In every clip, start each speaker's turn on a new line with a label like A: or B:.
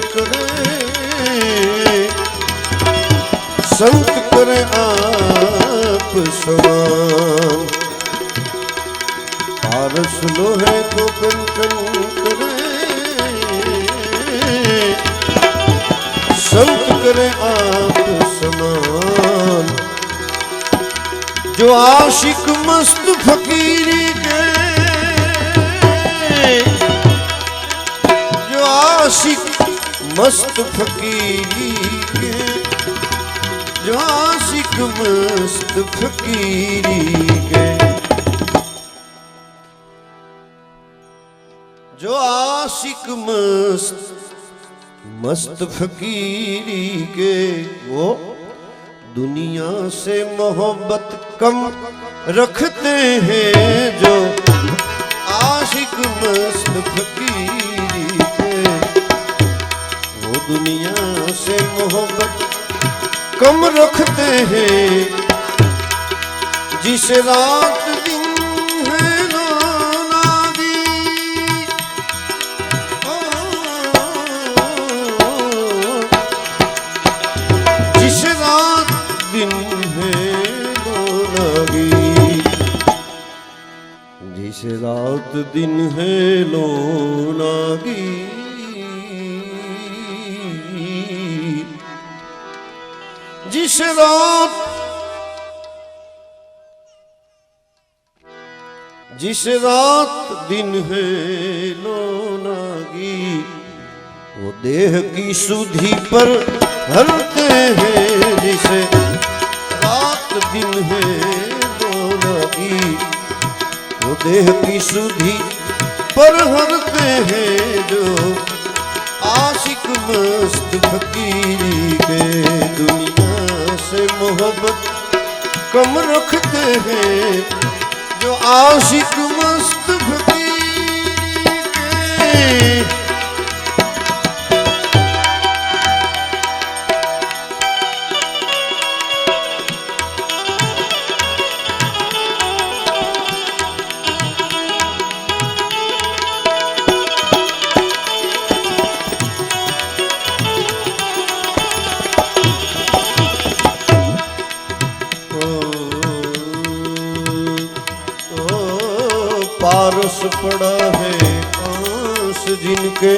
A: करे, संत करे आप समान। पारस लोहे को कंचन करे, संत करे आप समान। जो आशिक मस्त फकीरी के, जो आशिक मस्त फकीरी के, जो आशिक मस्त फकीरी के, जो आशिक मस्त फकीरी के, वो दुनिया से मोहब्बत कम रखते हैं। जो आशिक मस्त फकीरी के, वो दुनिया से मोहब्बत कम रखते हैं। जिस रात दिन है नादी, जिस रात दिन है लोनागी, जिस रात दिन है लोनागी, जिस रात, जिस रात दिन है लोनागी, वो देह की सुधि पर हरते हैं। जिस रात दिन है लोनागी, वो देह की सुधि पर हरते हैं। जो आशिक मस्त फकीरी के, दुनिया से मोहब्बत कम रखते हैं। जो आशिक मस्त फकीरी के, पारस पड़ा है पास जिनके,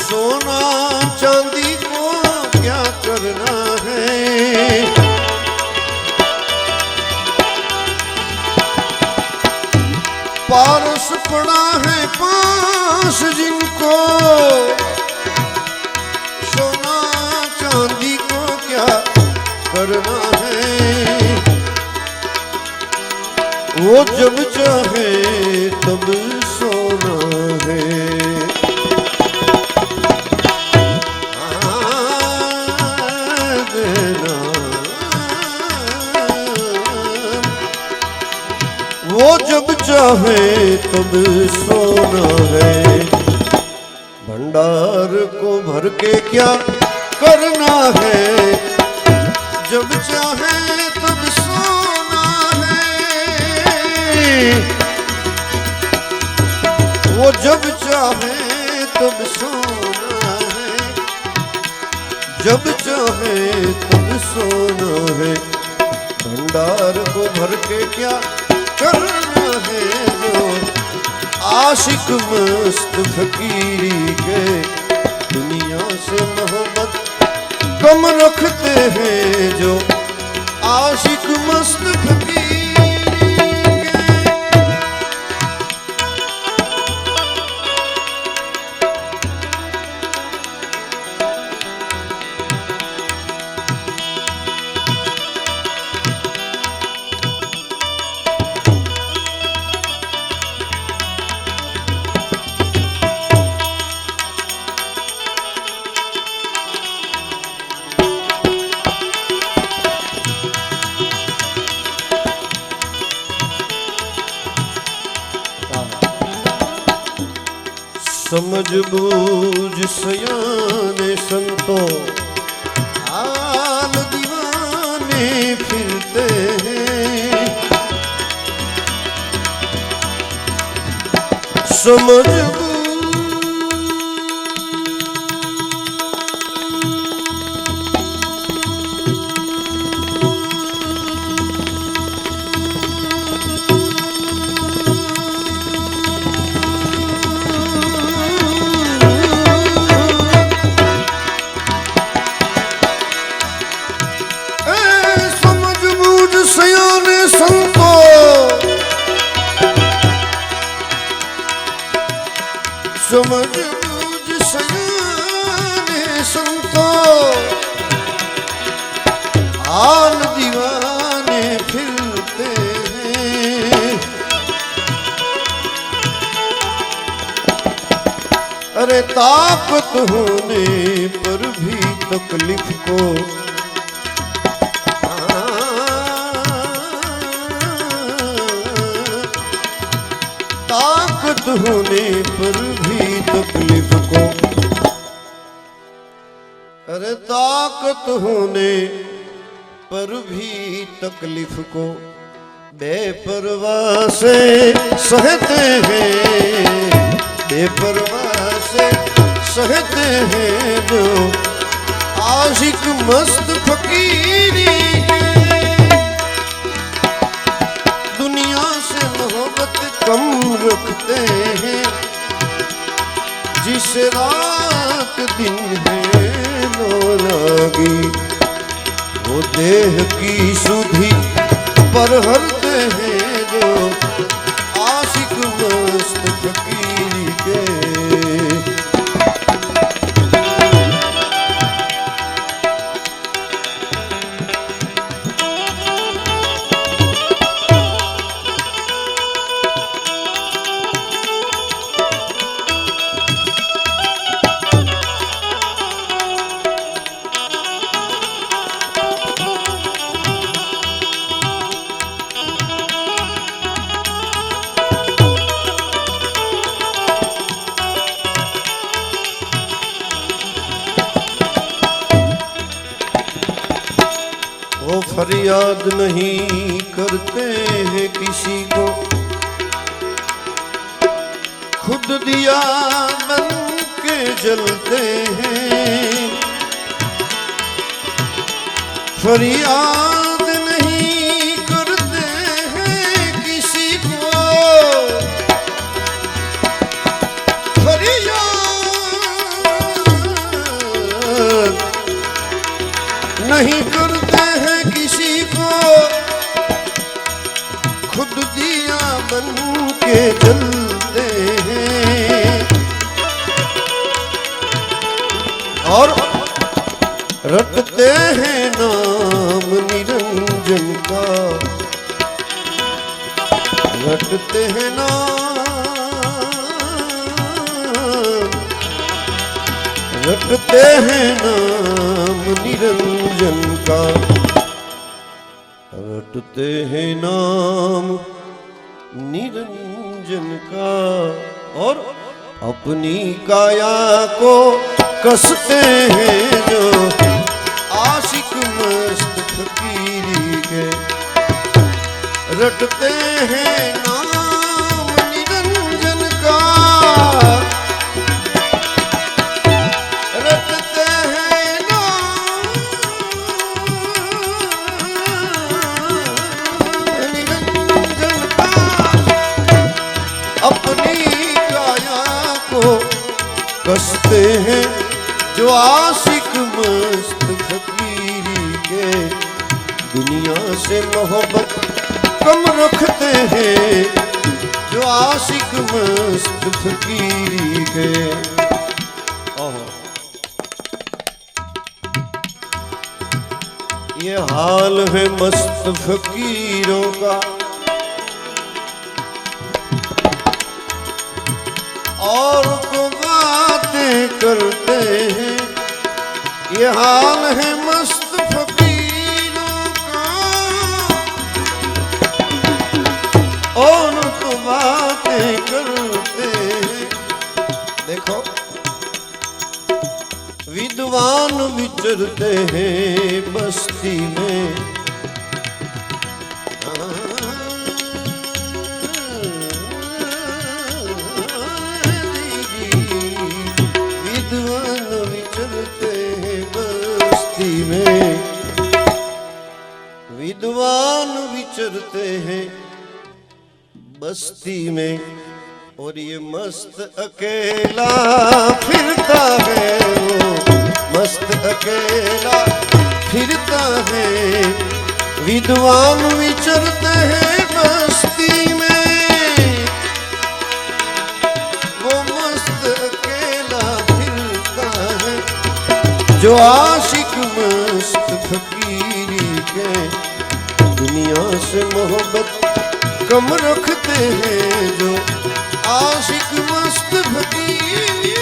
A: सोना चांदी को क्या करना है। पारस पड़ा है पास जिनको, सोना चांदी को क्या करना है। वो जब चाहे तब सोना है। देना वो जब चाहे तब सोना है। भंडार को भर के क्या करना है। जब चाहे तब सोना है। वो जब चाहे तब सोना है। जब चाहे तब सोना है। भंडार को भर के क्या करना है। जो आशिक मस्त फकीरी के दुनिया से मोहब्बत कम रखते हैं। जो आशिक मस्त फकीरी समझ बूझ सयाने संतो हाल दीवाने फिरते हैं। समझ समझ बूझ सयाने संतो हाल दीवाने फिरते हैं। अरे ताकत होने पर भी तकलीफ को ताकत होने पर भी तकलीफ को, अरे ताकत होने पर भी तकलीफ को बेपरवाह से सहते हैं, बेपरवाह से सहते हैं जो आशिक मस्त फकीरी के। दुनिया से मोहब्बत कम रखते हैं, जिस रात दिन है लो लागी, वो देह की सुधि पर हरते हैं जो आशिक मस्त फकीर के। वो फरियाद नहीं करते हैं किसी को, खुद दिया बन के जलते हैं। फरियाद नहीं करते हैं किसी को, फरियाद नहीं करते हैं किसी को, खुद दिया बन के जलते हैं। और रटते हैं नाम निरंजन का, रटते हैं नाम, रटते हैं नाम निरंजन का, रटते हैं नाम निरंजन का। और अपनी काया को कसते हैं जो आशिक मस्त फकीरी के, रटते हैं नाम निरंजन का, रटते हैं नाम निरंजन का। अपनी काया को कसते हैं जो आशिक मस्त फकीरी के, दुनिया से मोहब्बत कम रखते हैं जो आशिक मस्त फकीरी के। ये हाल है मस्त फकीरों का, और को बातें करते हैं। ये हाल है मस्त फकीरों का, और को बातें करते हैं। देखो विद्वान विचरते हैं बस्ती में, बस्ती में, और ये मस्त अकेला फिरता है, वो मस्त अकेला फिरता है। विद्वान विचरते हैं बस्ती में, वो मस्त अकेला फिरता है। जो आशिक मस्त फकीरी के दुनिया से मोहब्बत कम रखते हैं, जो आशिक मस्त फकीरी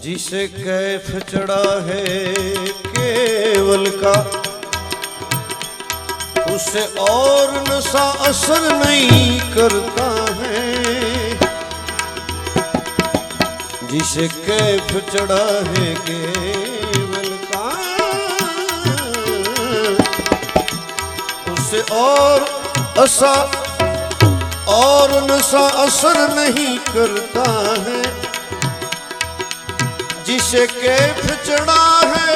A: जिसे कैफ चढ़ा है केवल का, उसे और नशा असर नहीं करता है। जिसे कैफ चढ़ा है केवल का, उसे और नशा असर नहीं करता है। जिसे कैफ चढ़ा है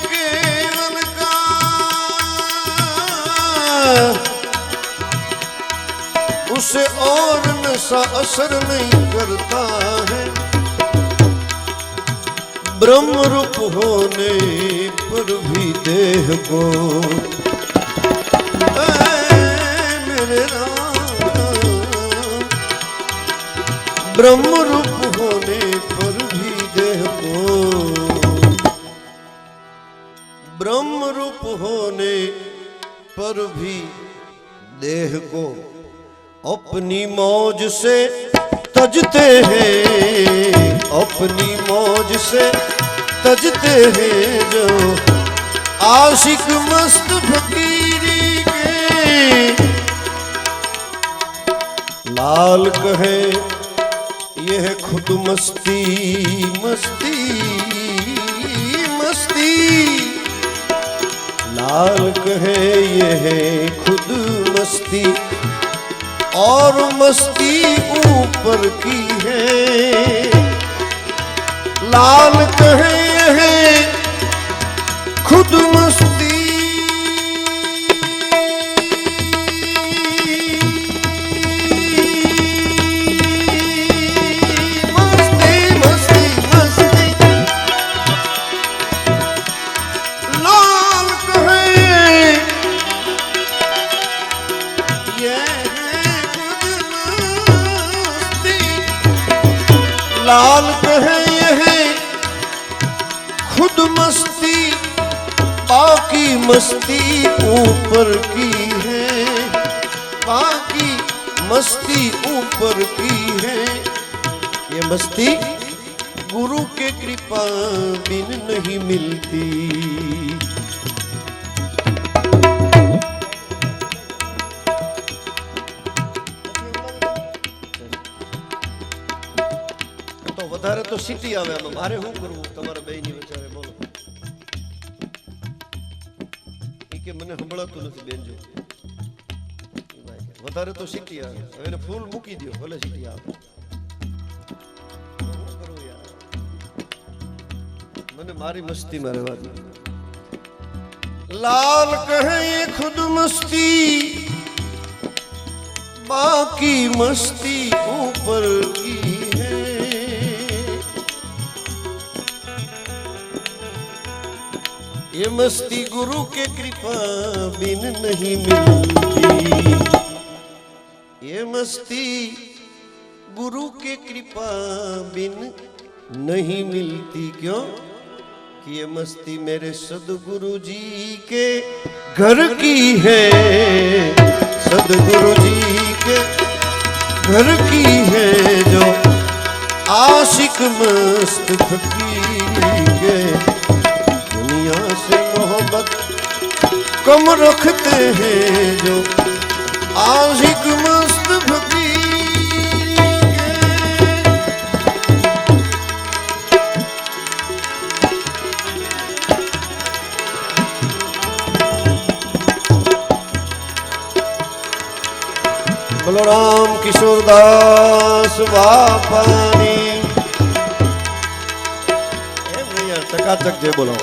A: केवल का, उसे और नशा असर नहीं करता है। ब्रह्म रूप होने पर भी देह को, मेरे राम, ब्रह्म रूप होने पर भी देह को, ब्रह्म रूप होने पर भी देह को अपनी मौज से तजते हैं, अपनी मौज से तजते हैं। जो आशिक मस्त फकीरी के लाल कहे यह खुद मस्ती मस्ती मस्ती, लाल कहे यह खुद मस्ती, और मस्ती ऊपर की है। लाल कहे यह खुद मस्ती, लाल कहे यह खुद मस्ती, बाकी मस्ती ऊपर की है, बाकी मस्ती ऊपर की है। ये मस्ती गुरु के कृपा बिन नहीं मिलती। વધારે તો સિટી આવે આમાં, મારે શું કરવું તમારા બેયની વચ્ચે? બોલો. એ કે મને સંભળાતું નથી બેન જો વધારે તો સીટી આવે હવે એને ફૂલ મૂકી દો ભલે સીટી આવે શું કરું યાર મને મારી મસ્તી માં રહેવા દો लाल कहे ये खुद मस्ती बाकी मस्ती ऊपर की है ये मस्ती गुरु के कृपा बिन नहीं मिलती ये मस्ती गुरु के कृपा बिन नहीं मिलती क्यों कि ये मस्ती मेरे सदगुरु जी के घर की है सदगुरु जी के घर की है जो आशिक मस्त फकीर के दुनिया से मोहब्बत कम रखते हैं जो आशिक मस्त फकीर बोलो राम किशोरदास बापानी चकाचक जय बोलो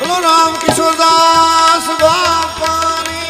A: बोलो राम किशोरदास बापानी